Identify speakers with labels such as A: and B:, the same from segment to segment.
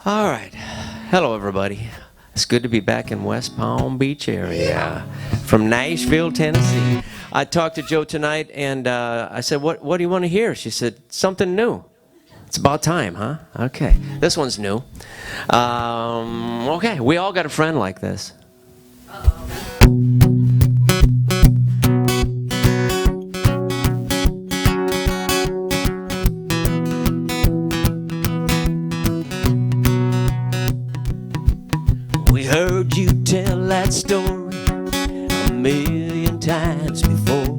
A: All right. Hello, everybody. It's good to be back in West Palm Beach area from Nashville, Tennessee. I talked to Joe tonight, and I said, what do you want to hear? She said, something new. It's about time, huh? Okay. This one's new. Okay. We all got a friend like this. We heard you tell that story a million times before.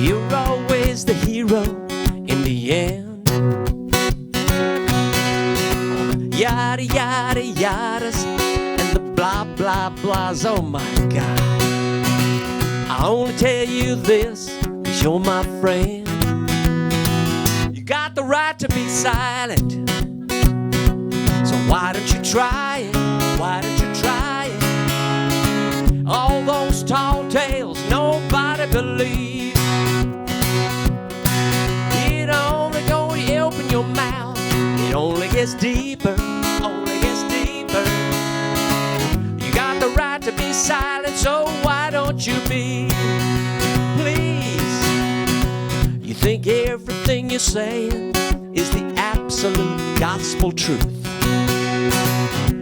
A: You're always the hero in the end. Yada, yada, yadas, and the blah, blah, blahs, oh my God. I only tell you this 'cause you're my friend. You got the right to be silent, so why don't you try it? Why don't you try it? All those tall tales nobody believes. It only go when you open your mouth. It only gets deeper, only gets deeper. You got the right to be silent, so why don't you be? Please. You think everything you're saying is the absolute gospel truth.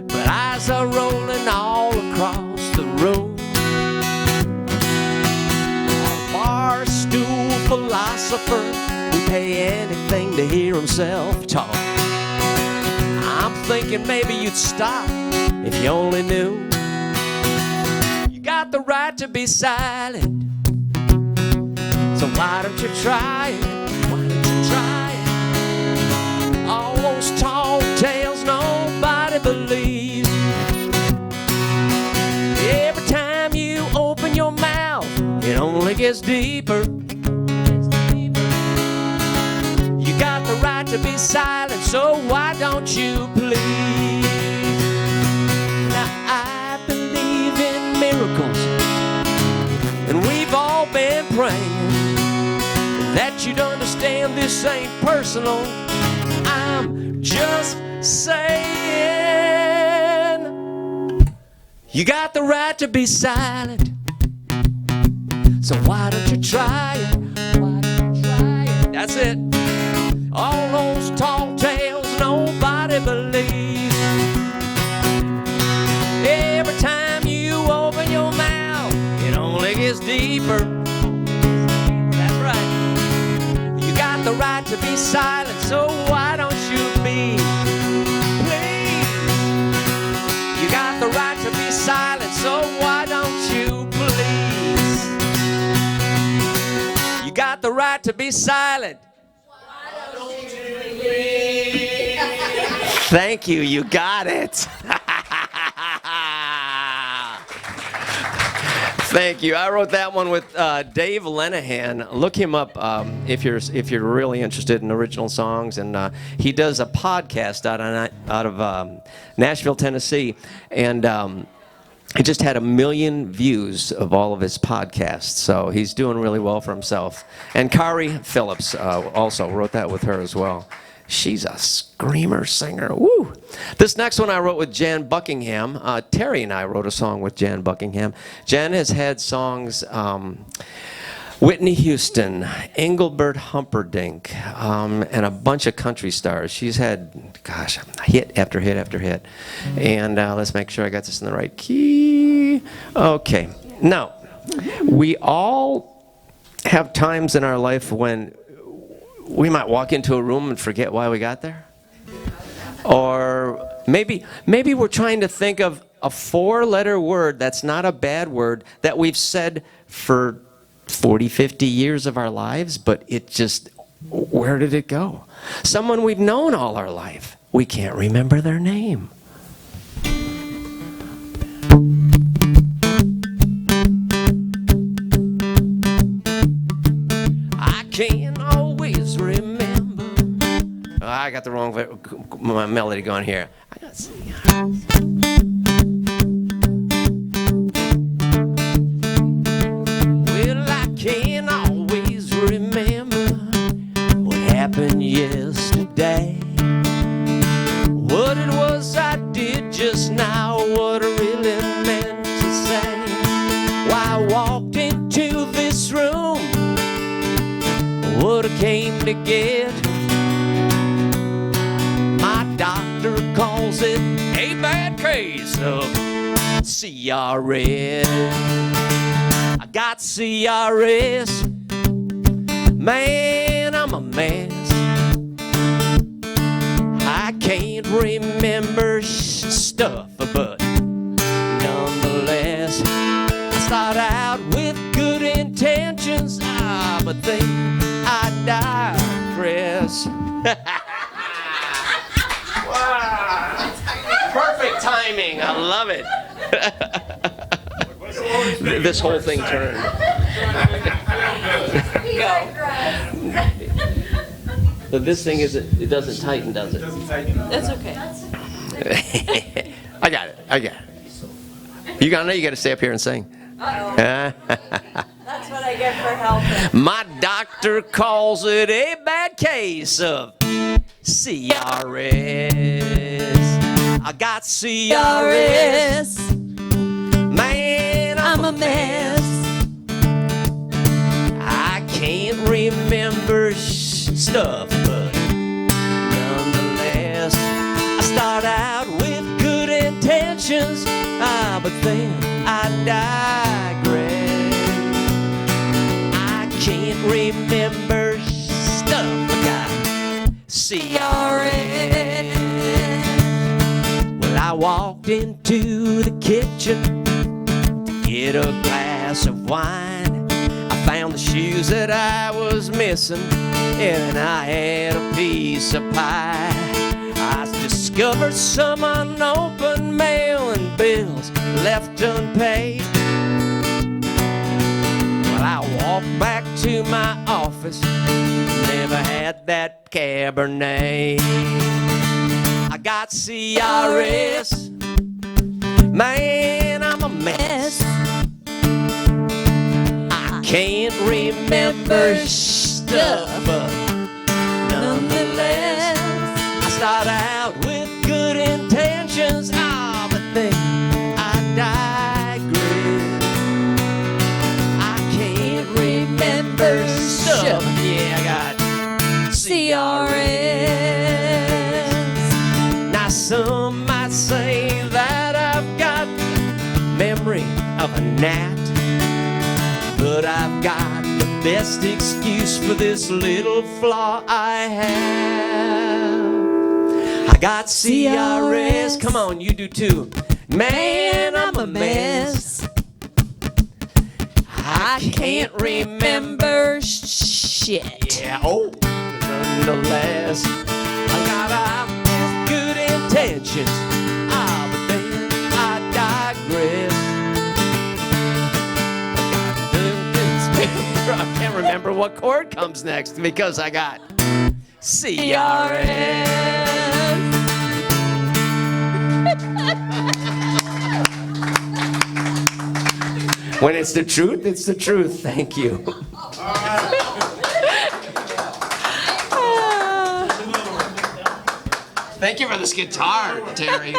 A: But eyes are rolling all across the room. A bar stool philosopher would pay anything to hear himself talk. I'm thinking maybe you'd stop if you only knew. You got the right to be silent, so why don't you try it? Why don't you try it? All those tall tales nobody believes. Every time you open your mouth, it only gets deeper. You got the right to be silent, so why don't you please? Now I believe in miracles, and we've all been praying that you'd understand this ain't personal. I'm just saying. You got the right to be silent, so why don't you try it? Why don't you try it? That's it. All those tall tales nobody believes. Every time you open your mouth, it only gets deeper. That's right. You got the right to be silent, so why don't you be? Please. You got the right to be silent, so why don't you please? You got the right to be silent. Why don't you please? Thank you, you got it. Thank you. I wrote that one with Dave Lenahan. Look him up if you're really interested in original songs. And he does a podcast out of Nashville, Tennessee, and he just had 1 million views of all of his podcasts. So he's doing really well for himself. And Kari Phillips also wrote that with her as well. She's a screamer singer. Woo! This next one I wrote with Jan Buckingham. Terry and I wrote a song with Jan Buckingham. Jan has had songs, Whitney Houston, Engelbert Humperdinck, and a bunch of country stars. She's had, gosh, hit after hit after hit. And let's make sure I got this in the right key. Okay. Now, we all have times in our life when we might walk into a room and forget why we got there. Or maybe we're trying to think of a 4-letter word that's not a bad word that we've said for 40, 50 years of our lives, but it just, where did it go? Someone we've known all our life. We can't remember their name. I can't always remember. Oh, I got the wrong melody going here. I gotta see. Well, I can't always remember what happened yesterday. came to get. My doctor calls it a bad case of CRS. I got CRS. Man, I'm a mess. I can't remember stuff, but nonetheless, I start out with good intentions, but then I digress. Wow. Perfect timing. I love it. This whole thing turned. So this thing it doesn't tighten, does it?
B: That's okay.
A: I got it. You gotta know you gotta stay up here and sing.
B: Uh-oh. That's what I get for helping.
A: My doctor calls it a bad case of CRS. I got CRS. Man, I'm a mess. I can't remember stuff, but nonetheless, I start out with good intentions, but then I digress. I can't remember stuff, I got CRS. Well, I walked into the kitchen, get a glass of wine. I found the shoes that I was missing, and I had a piece of pie. I discovered some unopened mail and bills left unpaid. Well, I walked back to my office, never had that Cabernet. I got CRS. Man, I'm a mess. I can't remember stuff, but nonetheless, I start out with good intentions, but then I digress. I can't remember stuff. Yeah, I got CRS. Now some might say that I've got the memory of a gnat, but I've got the best excuse for this little flaw I have. I got CRS. Come on, you do too. Man, I'm a mess. I can't remember shit. Yeah, nonetheless, I got good intentions, but then I digress. I can't remember what chord comes next because I got CRS. When it's the truth, it's the truth. Thank you. Thank you for this guitar, Terry.